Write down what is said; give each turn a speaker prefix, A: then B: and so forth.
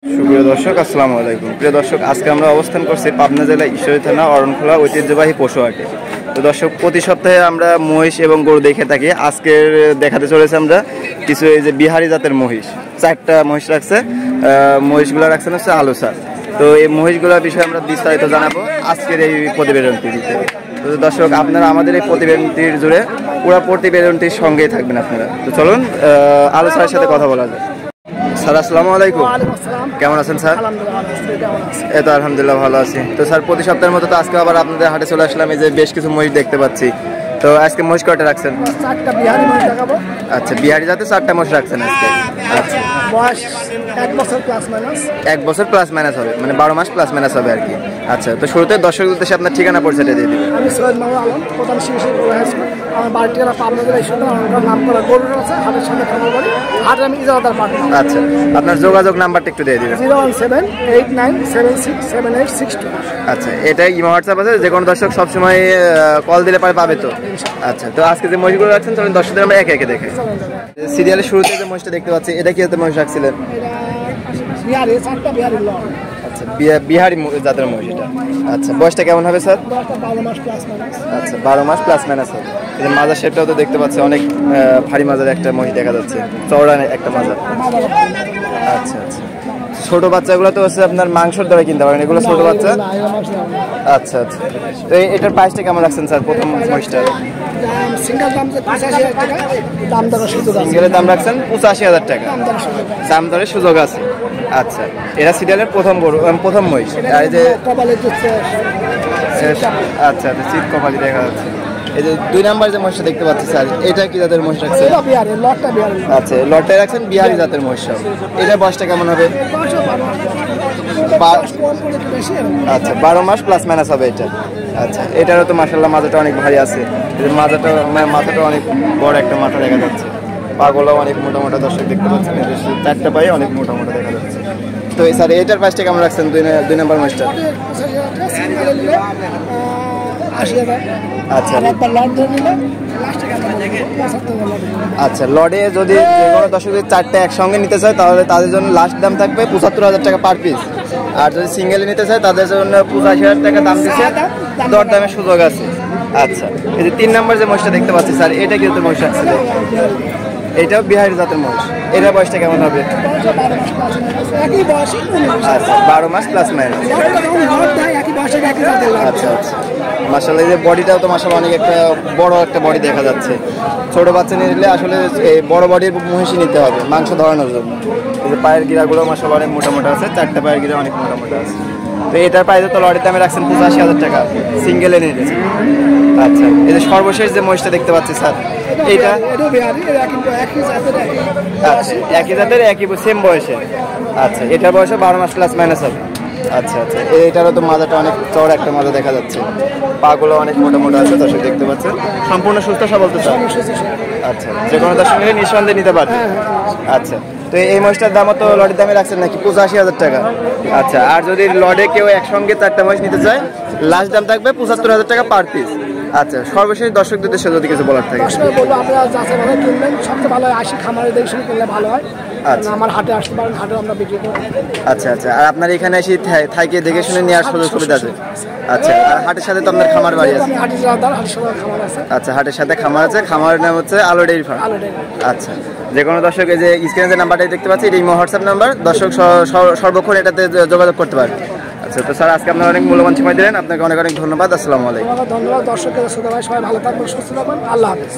A: সুপ্রিয় দর্শক, আসসালামু আলাইকুম। প্রিয় দর্শক, আজকে আমরা অবস্থান করছি পাবনা জেলা ঈশ্বরদী থানা অরণখোলা ঐতিহ্যবাহী পশু হাটে। তো দর্শক, প্রতি সপ্তাহে আমরা মহিষ এবং গরু দেখে থাকি। আজকের দেখাতে চলেছে আমরা কিছু এই যে বিহারি জাতের মহিষ। 4টা মহিষ রাখছে, মহিষগুলো রাখছেন হচ্ছে আলোসা। তো এই মহিষগুলোর বিষয়ে আমরা বিস্তারিত জানাবো আজকের এই প্রতিবেদনটিতে। তো দর্শক, আপনারা আমাদের এই প্রতিবেদনটির জুড়ে পুরো প্রতিবেদনটির সঙ্গেই থাকবেন আপনারা। তো চলুন আলোচনার সাথে কথা বলা যায়। স্যার, আসসালামু আলাইকুম। কেমন আছেন স্যার? এই তো আলহামদুলিল্লাহ ভালো আছি। তো স্যার, প্রতি সপ্তাহের মতো তো আজকে আবার আপনাদের হাটে চলে আসলাম। এই যে বেশ কিছু মহিষ দেখতে পাচ্ছি। তো আজকে মহিষ কয়টা রাখছেন?
B: 4টা বিহারি মহিষ দেখাবো।
A: আচ্ছা, বিহারি জাতে 4টা মহিষ রাখছেন আজকে। আচ্ছা,
B: বয়স 1 বছর প্লাস মাইনাস।
A: 1 বছর প্লাস মাইনাস হবে, মানে 12 মাস প্লাস মাইনাস হবে আর কি। আচ্ছা, তো শুরুতে দর্শকদের উদ্দেশ্যে আপনার ঠিকানা পরিচয়টা দিয়ে দিবেন।
B: আমি সৈয়দ মাহমুদ আলম, প্রধান শিক্ষক হাই স্কুল। আমার বাড়ির ঠিকানা পাবনা জেলা ঈশ্বরদী। আমার নাম করা গরুর আছে, হাটের সামনে খামার বাড়ি। হাটে আমি ইজারাদার পার্টি।
A: আচ্ছা, আপনার যোগাযোগ নাম্বারটা একটু দিয়ে দিবেন।
B: 017897662।
A: আচ্ছা, এটাই ইমো হোয়াটসঅ্যাপ আছে, যে কোনো দর্শক সবসময় কল দিলে পাবে তো। আচ্ছা, তো আজকে যে মহিষগুলো রাখছেন তখন দর্শকদের আমরা একে একে দেখে। সিরিয়ালের শুরুতে যে মহিষটা দেখতে পাচ্ছি, এটা কি জাতের মহিষ রাখছিলেন?
B: বিহারি, 4টা বিহারি লট।
A: আচ্ছা, বিহারি জাতের মহিষ এটা। আচ্ছা, বয়সটা কেমন হবে স্যার?
B: 12 মাস প্লাস মাইনাস।
A: আচ্ছা, 12 মাস প্লাস মাইনাস হবে। এই যে মাজার শেপটাও তো দেখতে পাচ্ছি, অনেক ভারী মাজার একটা মহিষ দেখা যাচ্ছে, চওড়া একটা মাজার। আচ্ছা আচ্ছা, ছোট বাচ্চাগুলো তো হচ্ছে আপনার মাংসর দরে কিনতে পারেন, এগুলো ছোট বাচ্চা। আচ্ছা আচ্ছা, তো এটার প্রাইসটা কেমন রাখছেন স্যার প্রথম মহিষটার?
B: সিঙ্গেল দাম 85,000 টাকা, দাম দরের সুযোগ আছে।
A: সিঙ্গেলের দাম রাখছেন 85,000 টাকা, দাম দরের সুযোগ আছে। আচ্ছা, এরা সিরিয়ালের প্রথম মহিষ। আর এই যে
B: কপালে দিচ্ছে।
A: আচ্ছা আচ্ছা, চিত কপালি দেখা যাচ্ছে। এই যে 2 নাম্বার যে মহিষটা দেখতে পাচ্ছি স্যার, এটা কি জাতের মহিষ রাখছেন?
B: এটা বিহারি, লটটা বিহারি।
A: আচ্ছা, লটে রাখছেন বিহারি জাতের মহিষ। এটা বয়সটা কেমন হবে? আচ্ছা, 12 মাস প্লাস মাইনাস হবে এটা। আচ্ছা, এটারও তো মাশাআল্লাহ মাথাটা অনেক ভারী আছে। মাথাটা অনেক বড় একটা মাথা দেখা যাচ্ছে। পাগুলো অনেক মোটা মোটা দর্শক দেখতে পাচ্ছেন। 4টা পায়ে অনেক মোটা মোটা দেখা যাচ্ছে। তো স্যার, এটার প্রাইসটা কেমন রাখছেন 2 নাম্বার মহিষটা? আচ্ছা আচ্ছা, লডে যদি কোনো দর্শক 4টা একসঙ্গে নিতে চায় তাহলে তাদের জন্য লাস্ট দাম থাকবে 75,000 টাকা পার পিস। আর যদি সিঙ্গেলে নিতে চায় তাদের জন্য 85,000 টাকা দাম দিচ্ছে, দরদামের সুযোগ আছে। আচ্ছা, এই যে 3 নাম্বার যে মহিষটা দেখতে পাচ্ছি স্যার, এটা কি জাতের মহিষ আসছিল? এটাও বিহারি জাতের মহিষ। এটার বয়সটা কেমন হবে? আচ্ছা, 12 মাস প্লাস মাইনাস। আচ্ছা আচ্ছা, মাশাআল্লাহ, এই যে বডিটাও তো মাশাআল্লাহ অনেক একটা বড় একটা বডি দেখা যাচ্ছে। ছোট বাচ্চা নিলে আসলে এই বড় বডির মহিষই নিতে হবে মাংস ধরানোর জন্য। এই যে পায়ের গিরাগুলো মাশাআল্লাহ অনেক মোটা মোটা আছে, 4টা পায়ের গিরা অনেক মোটা মোটা আছে। তো এটার প্রাইস তো লরির দামে রাখছেন 85,000 টাকা, সিঙ্গেলে নিয়ে নিয়েছেন। আচ্ছা, এই যে সর্বশেষ যে মহিষটা দেখতে পাচ্ছি স্যার, এইটা আচ্ছা, একই জাতের একই সেম বয়সে। আচ্ছা, এটার বয়সে 12 মাস প্লাস মাইনাস হবে। আচ্ছা আচ্ছা, এটারও তো মাজাটা অনেক চওড়া একটা মাজা দেখা যাচ্ছে, পাগুলো অনেক মোটা মোটা আছে দর্শক দেখতে পাচ্ছেন। সম্পূর্ণ সুস্থ সবল তো স্যার? আচ্ছা, যে কোনো দর্শক নিলে নিঃসন্দেহে নিতে পারবে। আচ্ছা, তো এই মহিষটার দামও তো লডের দামে রাখছেন নাকি 85,000 টাকা? আচ্ছা, আর যদি লডে কেউ একসঙ্গে 4টা মহিষ নিতে চায়, লাস্ট দাম থাকবে 75,000 টাকা পার পিস। আচ্ছা, সর্বশেষ দর্শকদের উদ্দেশ্যে যদি কিছু বলার থাকে?
B: বলবো, আপনারা যাচাই ভালো কিনবেন, সবচেয়ে ভালো হয় 80 খামারে দেখে শুনে কিনলে ভালো হয়।
A: আচ্ছা,
B: আমার হাটে আসতে পারেন, হাটে আমরা বিক্রি করি।
A: আচ্ছা আচ্ছা, আর আপনার এখানে এসে থাইকে দেখে শুনে নেওয়ার সুযোগ সুবিধা আছে? আচ্ছা, আর হাটের সাথে তো আপনার খামার বাড়ি আছে? আচ্ছা, হাটের সাথে খামার আছে। খামারের নাম হচ্ছে আলো ডেইরি ফার্ম। আচ্ছা, যে কোনো দর্শক এই যে স্ক্রিনে যে নাম্বারটা দেখতে পাচ্ছি, এটা ইমো হোয়াটসঅ্যাপ নাম্বার, দর্শক সর্বক্ষণ এটাতে যোগাযোগ করতে পারে। আচ্ছা, তো স্যার, আজকে আপনারা অনেক মূল্যবান সময় দিলেন, আপনাকে অনেক অনেক ধন্যবাদ। আসসালামু আলাইকুম।
B: ধন্যবাদ দর্শকের, সবাই ভালো থাকবেন, সুস্থ থাকবেন। আল্লাহ হাফেজ।